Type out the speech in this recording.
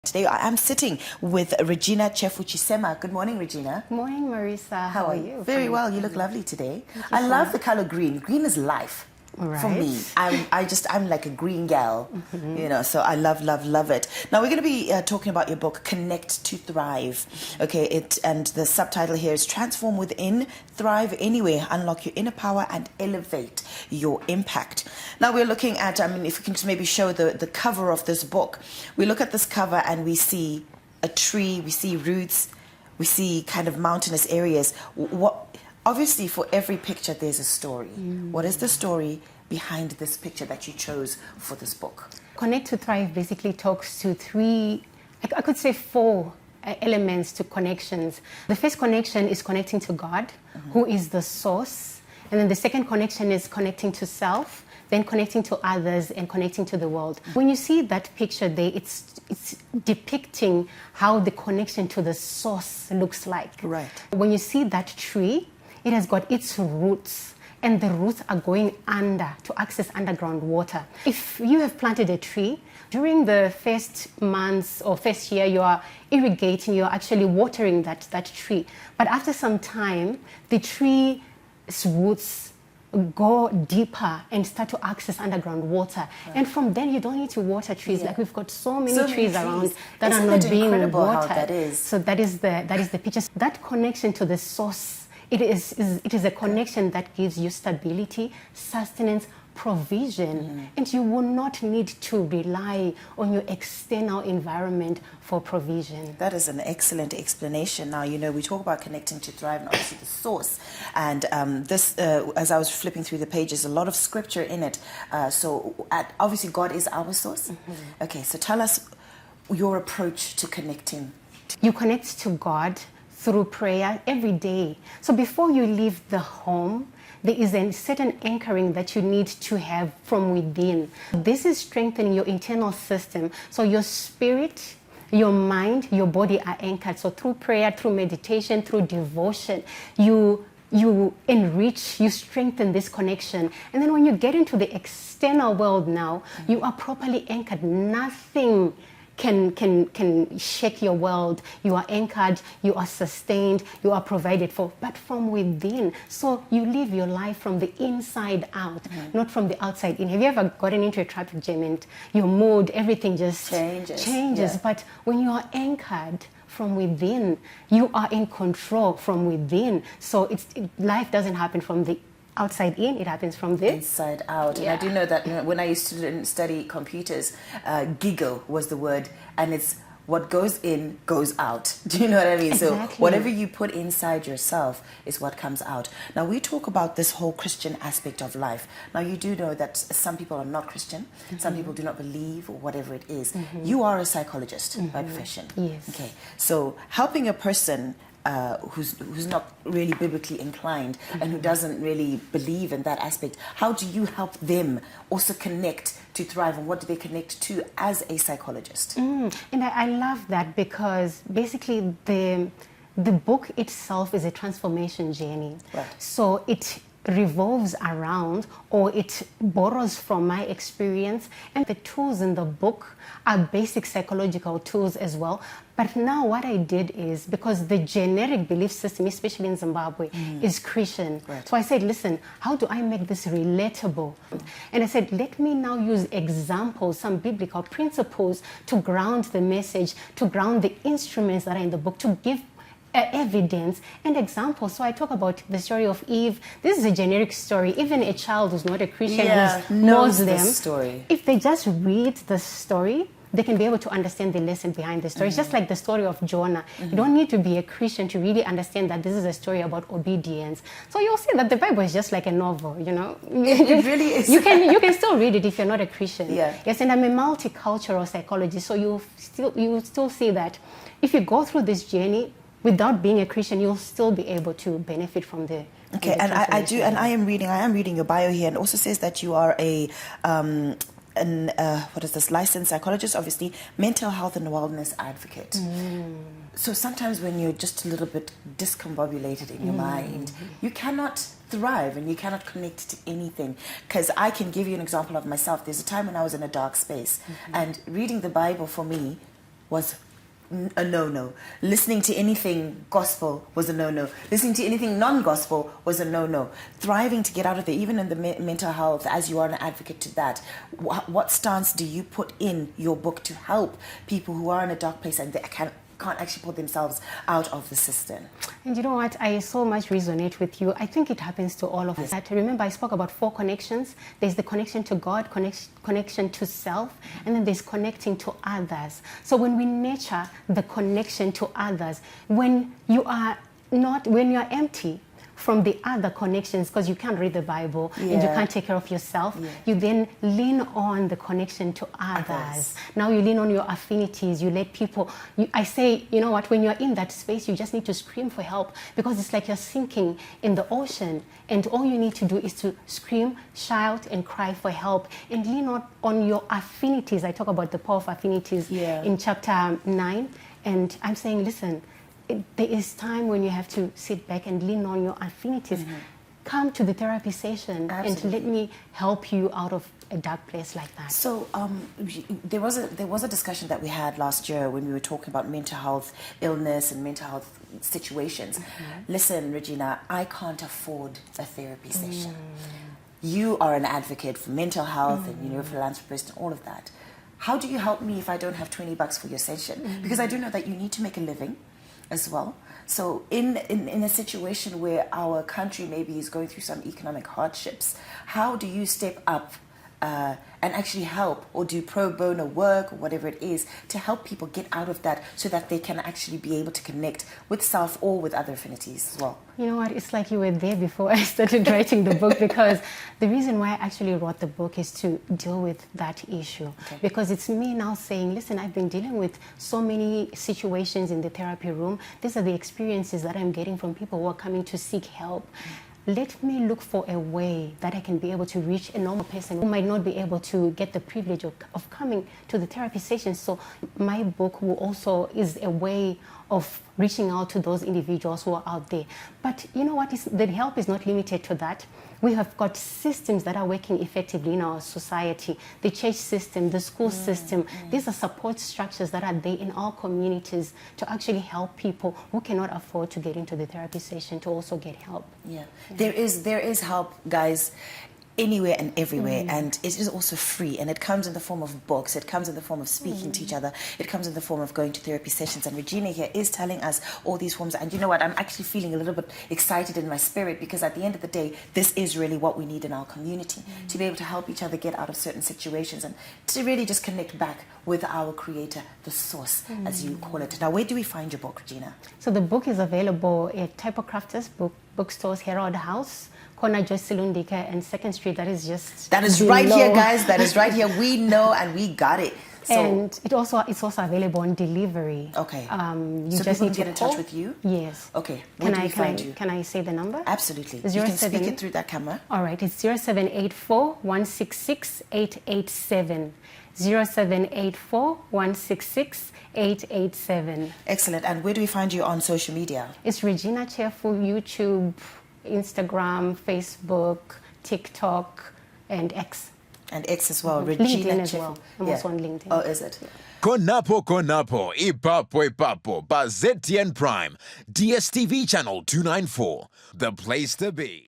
Today I am sitting with Regina Chefu Chisema. Good morning, Regina. Good morning, Marisa. How are you? Very well. You look lovely today. I love the color green. Green is life. Right. For me, I'm like a green gal, you know, so I love it. Now we're going to be talking about your book, Connect to Thrive. Okay, and the subtitle here is Transform Within, Thrive Anywhere, Unlock Your Inner Power and Elevate Your Impact. Now we're looking at, if we can just maybe show the cover of this book. We look at this cover and we see a tree, we see roots, we see kind of mountainous areas. Obviously, for every picture, there's a story. What is the story behind this picture that you chose for this book? Connect to Thrive basically talks to three, I could say four elements to connections. The first connection is connecting to God, who is the source. And then the second connection is connecting to self, then connecting to others, and connecting to the world. When you see that picture there, it's depicting how the connection to the source looks like. Right. When you see that tree, it has got its roots, and the roots are going under to access underground water. If you have planted a tree, during the first months or first year, you are irrigating, you are actually watering that tree. But after some time, the tree's roots go deeper and start to access underground water. Right. And from then, you don't need to water trees. Like we've got so many trees around that are not being watered. How that is? So that is the picture. That connection to the source, it is a connection that gives you stability, sustenance, provision, and you will not need to rely on your external environment for provision. That is an excellent explanation. Now, we talk about connecting to thrive and obviously the source. And this, as I was flipping through the pages, a lot of scripture in it. Obviously, God is our source. Okay, so tell us your approach to connecting. You connect to God through prayer every day. So before you leave the home, there is a certain anchoring that you need to have from within. This is strengthening your internal system. So your spirit, your mind, your body are anchored. So through prayer, through meditation, through devotion, you enrich, you strengthen this connection. And then when you get into the external world now, you are properly anchored. Nothing can shake your world. You are anchored, you are sustained, you are provided for, but from within. So you live your life from the inside out, not from the outside in. Have you ever gotten into a traffic jam and your mood, everything just changes? Yeah. But when you are anchored from within, you are in control from within. So life doesn't happen from the outside in, it happens from the inside out. Yeah. And I do know that when I used to study computers, giggle was the word, and it's what goes in goes out. Do you know what I mean? Exactly. So whatever you put inside yourself is what comes out. Now we talk about this whole Christian aspect of life. Now you do know that some people are not Christian, some people do not believe, or whatever it is. You are a psychologist by profession. Yes. Okay. So helping a person who's not really biblically inclined and who doesn't really believe in that aspect, how do you help them also connect to thrive, and what do they connect to as a psychologist? And I love that, because basically the book itself is a transformation journey. Right. So it revolves around, or it borrows from my experience, and the tools in the book are basic psychological tools as well. But now what I did is, because the generic belief system, especially in Zimbabwe, is Christian. Right. So I said, listen, how do I make this relatable? And I said, let me now use examples, some biblical principles to ground the message, to ground the instruments that are in the book, to give evidence and examples. So I talk about the story of Eve. This is a generic story. Even a child who's not a Christian, who's knows Muslim, the story. If they just read the story, they can be able to understand the lesson behind the story. It's just like the story of Jonah. You don't need to be a Christian to really understand that this is a story about obedience. So you'll see that the Bible is just like a novel, It really is. You can still read it if you're not a Christian. Yeah. Yes, and I'm a multicultural psychologist, so you still see that if you go through this journey without being a Christian, you'll still be able to benefit from the Okay, and I am reading your bio here, and also says that you are a licensed psychologist, obviously, mental health and wellness advocate. So sometimes when you're just a little bit discombobulated in your mind, you cannot thrive and you cannot connect to anything. Because I can give you an example of myself. There's a time when I was in a dark space, and reading the Bible for me was a no-no. Listening to anything gospel was a no-no. Listening to anything non-gospel was a no-no. Thriving to get out of there, even in the mental health, as you are an advocate to that, what stance do you put in your book to help people who are in a dark place and they can't actually pull themselves out of the system? And you know what? I so much resonate with you. I think it happens to all of us. Remember, I spoke about 4 connections. There's the connection to God, connection to self, and then there's connecting to others. So when we nurture the connection to others, when you are empty from the other connections, because you can't read the Bible and you can't take care of yourself, you then lean on the connection to others. Now you lean on your affinities, you let people, I say, you know what, when you're in that space, you just need to scream for help, because it's like you're sinking in the ocean, and all you need to do is to scream, shout, and cry for help, and lean on your affinities. I talk about the power of affinities in chapter 9, and I'm saying, listen, there is time when you have to sit back and lean on your affinities. Come to the therapy session and let me help you out of a dark place like that. So there was a discussion that we had last year when we were talking about mental health illness and mental health situations. Listen, Regina, I can't afford a therapy session. You are an advocate for mental health and you're a philanthropist and all of that. How do you help me if I don't have $20 for your session? Because I do know that you need to make a living as well. So in a situation where our country maybe is going through some economic hardships, how do you step up and actually help, or do pro bono work or whatever it is to help people get out of that so that they can actually be able to connect with self or with other affinities as well? You know what, it's like you were there before I started writing the book, because the reason why I actually wrote the book is to deal with that issue. Because it's me now saying, listen, I've been dealing with so many situations in the therapy room. These are the experiences that I'm getting from people who are coming to seek help. Let me look for a way that I can be able to reach a normal person who might not be able to get the privilege of coming to the therapy session. So my book will also is a way of reaching out to those individuals who are out there. But you know what? The help is not limited to that. We have got systems that are working effectively in our society. The church system, the school system. These are support structures that are there in our communities to actually help people who cannot afford to get into the therapy session to also get help. There is help, guys, anywhere and everywhere, and it is also free, and it comes in the form of books, it comes in the form of speaking to each other, it comes in the form of going to therapy sessions. And Regina here is telling us all these forms, and you know what, I'm actually feeling a little bit excited in my spirit, because at the end of the day, this is really what we need in our community, to be able to help each other get out of certain situations and to really just connect back with our creator, the source, as you call it. Now, where do we find your book, Regina? So the book is available at Typocrafters bookstores, Herald House, corner Joyce Silundika and 2nd Street. That is right here, guys. That is right here. We know and we got it. So, and it's also available on delivery. Okay. You so just people need to get in touch with you? Yes. Okay. Where do we find you? Can I say the number? Absolutely. You can speak it through that camera. All right. It's 0784 166 887. 0784 166 887. Excellent. And where do we find you on social media? It's Regina Chefu, YouTube, Instagram, Facebook, TikTok, and X. And X as well. Regina LinkedIn as well. I'm also on LinkedIn. Oh, is it? Konapo, Ipapo, Bazetian Prime, DSTV Channel 294, the place to be.